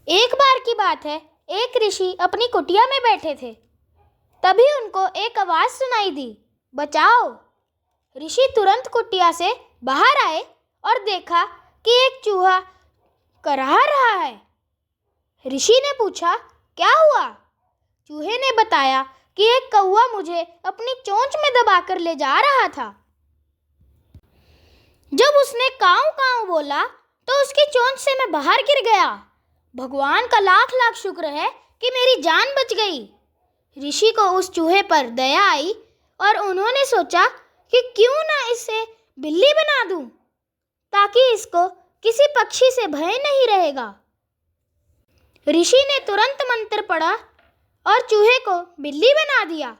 एक बार की बात है, एक ऋषि अपनी कुटिया में बैठे थे। तभी उनको एक आवाज़ सुनाई दी, बचाओ। ऋषि तुरंत कुटिया से बाहर आए और देखा कि एक चूहा कराह रहा है। ऋषि ने पूछा, क्या हुआ? चूहे ने बताया कि एक कौवा मुझे अपनी चोंच में दबाकर ले जा रहा था। जब उसने काऊ काऊ बोला तो उसकी चोंच से मैं बाहर गिर गया। भगवान का लाख लाख शुक्र है कि मेरी जान बच गई। ऋषि को उस चूहे पर दया आई और उन्होंने सोचा कि क्यों ना इसे बिल्ली बना दूं, ताकि इसको किसी पक्षी से भय नहीं रहेगा। ऋषि ने तुरंत मंत्र पढ़ा और चूहे को बिल्ली बना दिया।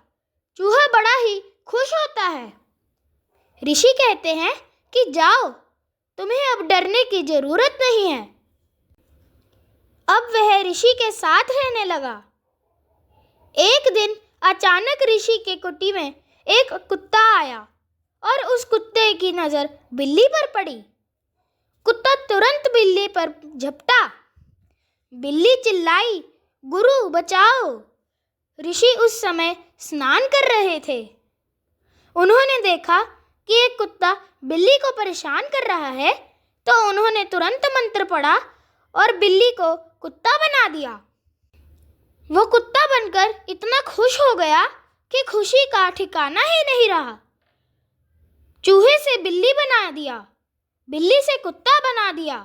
चूहा बड़ा ही खुश होता है। ऋषि कहते हैं कि जाओ, तुम्हें अब डरने की जरूरत नहीं है। अब वह ऋषि के साथ रहने लगा। एक दिन अचानक ऋषि के कुटी में एक कुत्ता आया और उस कुत्ते की नज़र बिल्ली पर पड़ी। कुत्ता तुरंत बिल्ली पर झपटा। बिल्ली चिल्लाई, गुरु बचाओ। ऋषि उस समय स्नान कर रहे थे। उन्होंने देखा कि एक कुत्ता बिल्ली को परेशान कर रहा है, तो उन्होंने तुरंत मंत्र पढ़ा और बिल्ली को कुत्ता बना दिया। वो कुत्ता बनकर इतना खुश हो गया कि खुशी का ठिकाना ही नहीं रहा। चूहे से बिल्ली बना दिया, बिल्ली से कुत्ता बना दिया।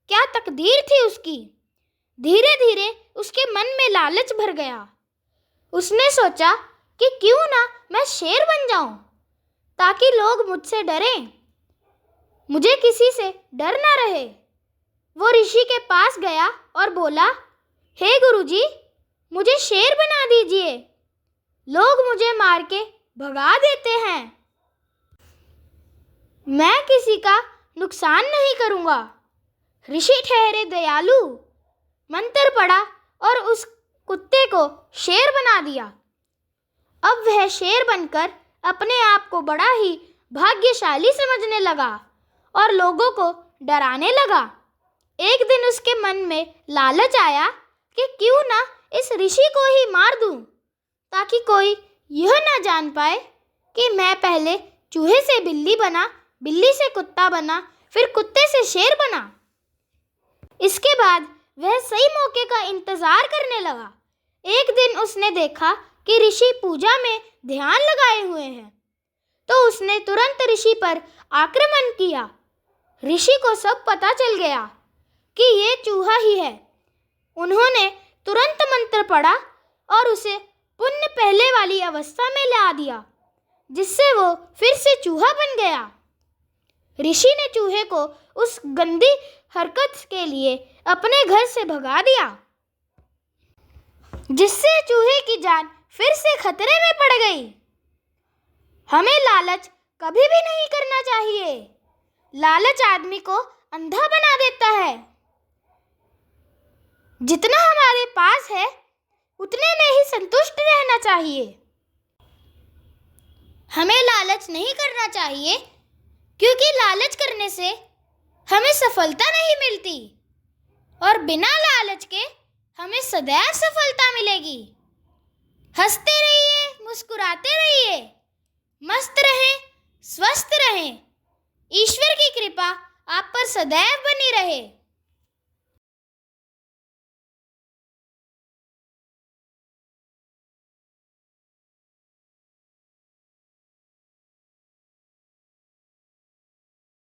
क्या तकदीर थी उसकी। धीरे धीरे उसके मन में लालच भर गया। उसने सोचा कि क्यों ना मैं शेर बन जाऊं, ताकि लोग मुझसे डरें, मुझे किसी से डर ना रहे। वो ऋषि के पास गया और बोला, हे गुरुजी, मुझे शेर बना दीजिए। लोग मुझे मार के भगा देते हैं। मैं किसी का नुकसान नहीं करूँगा। ऋषि ठहरे दयालु। मंत्र पढ़ा और उस कुत्ते को शेर बना दिया। अब वह शेर बनकर अपने आप को बड़ा ही भाग्यशाली समझने लगा और लोगों को डराने लगा। एक दिन उसके मन में लालच आया कि क्यों ना इस ऋषि को ही मार दूं, ताकि कोई यह ना जान पाए कि मैं पहले चूहे से बिल्ली बना, बिल्ली से कुत्ता बना, फिर कुत्ते से शेर बना। इसके बाद वह सही मौके का इंतजार करने लगा। एक दिन उसने देखा कि ऋषि पूजा में ध्यान लगाए हुए हैं, तो उसने तुरंत ऋषि पर आक्रमण किया। ऋषि को सब पता चल गया कि ये चूहा ही है। उन्होंने तुरंत मंत्र पढ़ा और उसे पुनः पहले वाली अवस्था में ला दिया, जिससे वो फिर से चूहा बन गया। ऋषि ने चूहे को उस गंदी हरकत के लिए अपने घर से भगा दिया, जिससे चूहे की जान फिर से खतरे में पड़ गई। हमें लालच कभी भी नहीं करना चाहिए। लालच आदमी को अंधा बना देता है। जितना हमारे पास है उतने में ही संतुष्ट रहना चाहिए। हमें लालच नहीं करना चाहिए, क्योंकि लालच करने से हमें सफलता नहीं मिलती और बिना लालच के हमें सदैव सफलता मिलेगी। हंसते रहिए, मुस्कुराते रहिए, मस्त रहें, स्वस्थ रहें। ईश्वर की कृपा आप पर सदैव बनी रहे।